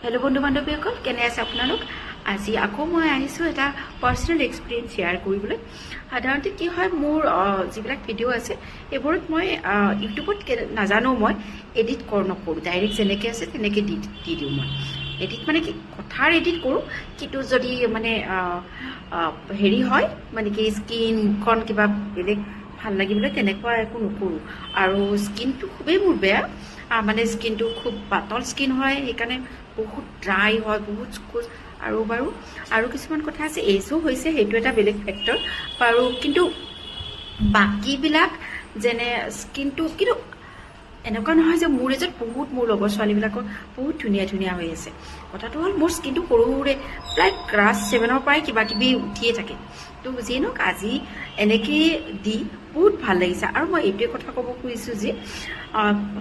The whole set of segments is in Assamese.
হেল্ল' বন্ধু বান্ধৱীসকল, কেনে আছে আপোনালোক? আজি আকৌ মই আহিছোঁ এটা পাৰ্চনেল এক্সপিৰিয়েঞ্চ শ্বেয়াৰ কৰিবলৈ। সাধাৰণতে কি হয়, মোৰ যিবিলাক ভিডিঅ' আছে এইবোৰত মই ইউটিউবত নাজানো, মই এডিট নকৰোঁ, ডাইৰেক্ট যেনেকৈ আছে তেনেকৈ দি দিওঁ। মই এডিট মানে কি, কথাৰ এডিট কৰোঁ, কিন্তু যদি মানে হেৰি হয় মানে কি স্কিন মুখখন কিবা বেলেগ ভাল লাগিবলৈ তেনেকুৱা একো নকৰোঁ। আৰু স্কিনটো খুবেই মোৰ বেয়া, মানে স্কিনটো খুব পাতল স্কিন হয়, সেইকাৰণে বহুত ড্ৰাই হয়, বহুত খোজ। আৰু কিছুমান কথা আছে, এইজো হৈছে, সেইটো এটা বেলেগ ফেক্টৰ বাৰু, কিন্তু বাকীবিলাক যেনে স্কিনটো, কিন্তু এনেকুৱা নহয় যে মোৰ এজত মোৰ লগৰ ছোৱালীবিলাকৰ বহুত ধুনীয়া ধুনীয়া হৈ আছে। কথাটো হ'ল, মোৰ স্কিনটো সৰুৰে প্ৰায় ক্লাছ 7ৰ পৰাই কিবা কিবি উঠিয়ে থাকে। তো যিয়ে নহওক, আজি এনেকৈ দি বহুত ভাল লাগিছে। আৰু মই এইটোৱে কথা ক'ব খুজিছোঁ যে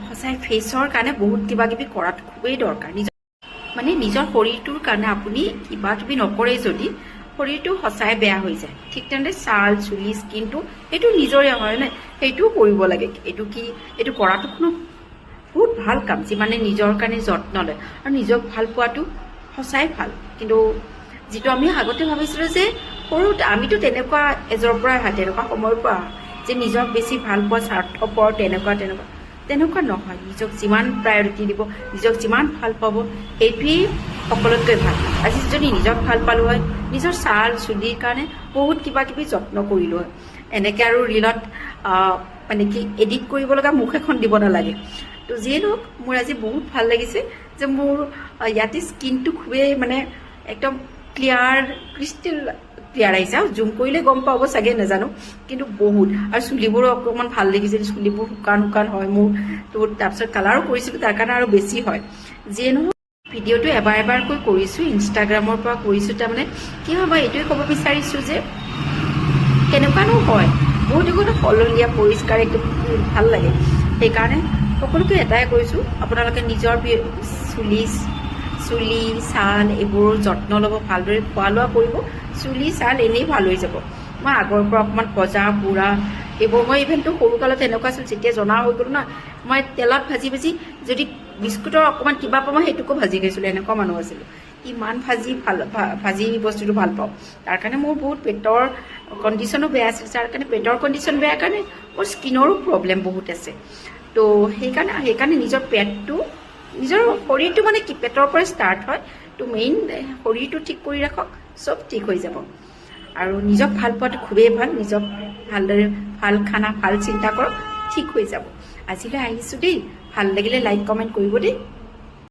সঁচাই ফেচৰ কাৰণে বহুত কিবা কিবি কৰাটো খুবেই দৰকাৰ। নিজৰ শৰীৰটোৰ কাৰণে আপুনি কিবা কিবি নকৰে যদি শৰীৰটো সঁচাই বেয়া হৈ যায়। ঠিক তেনেদৰে ছাল, চুলি, স্কিনটো সেইটো নিজৰে হয় নে, সেইটোও কৰিব লাগে। এইটো কৰাটো কোনো বহুত ভাল কাম, যিমানে নিজৰ কাৰণে যত্ন লয়। আৰু নিজক ভাল পোৱাটো সঁচাই ভাল। কিন্তু যিটো আমি আগতে ভাবিছিলোঁ যে সৰুতে, আমিতো তেনেকুৱা এজৰ পৰা অহা, তেনেকুৱা সময়ৰ পৰা অহা, যে নিজক বেছি ভাল পোৱা, স্বাৰ্থপৰ, তেনেকুৱা নহয়। নিজক যিমান প্ৰায়ৰিটি দিব, নিজক যিমান ভাল পাব, সেইটোৱেই সকলোতকৈ ভাল। আজি যদি নিজক ভাল পালোঁ হয়, নিজৰ ছাল চুলিৰ কাৰণে বহুত কিবা কিবি যত্ন কৰিলোঁ হয়। এনেকৈ আৰু ৰীলত মানে কি এডিট কৰিব লগা মুখ এখন দিব নালাগে। তো যিয়ে নহওক, মোৰ আজি বহুত ভাল লাগিছে যে মোৰ ইয়াতে স্কিনটো খুবেই মানে একদম ক্লিয়াৰ, ক্ৰিষ্টেল ক্লিয়াৰ আহিছে। আৰু জুম কৰিলে গম পাব চাগে, নাজানো, কিন্তু বহুত। আৰু চুলিবোৰো অকণমান ভাল লাগিছিল, চুলিবোৰ শুকান হয় মোৰ। তো তাৰপিছত কালাৰো কৰিছিলোঁ, তাৰ কাৰণে আৰু বেছি হয়। যিয়ে নহওক, ভিডিঅ'টো এবাৰকৈ কৰিছোঁ, ইনষ্টাগ্ৰামৰ পৰা কৰিছোঁ। তাৰমানে কি হয়, মই এইটোৱে ক'ব বিচাৰিছোঁ যে কেনেকুৱানো হয়, বহুতো সলনীয়া পৰিষ্কাৰ, একদম ভাল লাগে। সেইকাৰণে সকলোকে এটাই কৈছোঁ, আপোনালোকে নিজৰ চুলি ছাল এইবোৰৰ যত্ন ল'ব, ভালদৰে খোৱা লোৱা কৰিব। চুলি ছাল এনেই ভাল হৈ যাব। মই আগৰ পৰা অকণমান ভজা পোৰা এইবোৰ, মই ইভেনটো সৰুকালত এনেকুৱা আছিল, যেতিয়া জনা হৈ গ'লো না, মই তেলত ভাজি যদি বিস্কুটৰ অকণমান কিবা পাওঁ, মই সেইটোকো ভাজি খাইছিলোঁ। এনেকুৱা মানুহ আছিলোঁ, ইমান ভাজি বস্তুটো ভাল পাওঁ। তাৰ কাৰণে মোৰ বহুত পেটৰ কণ্ডিশ্যনো বেয়া আছিল। যাৰ কাৰণে পেটৰ কণ্ডিশ্যন বেয়া কাৰণে মোৰ স্কিনৰো প্ৰব্লেম বহুত আছে। তো সেইকাৰণে নিজৰ শৰীৰটো মানে কি, পেটৰ পৰা ষ্টাৰ্ট হয়। তো মেইন শৰীৰটো ঠিক কৰি ৰাখক, চব ঠিক হৈ যাব। আৰু নিজক ভাল পোৱাটো খুবেই ভাল। নিজক ভালদৰে ভাল খানা, ভাল চিন্তা কৰক, ঠিক হৈ যাব। আজিলৈ আহিছোঁ দেই। ভাল লাগিলে লাইক কমেণ্ট কৰিব দেই।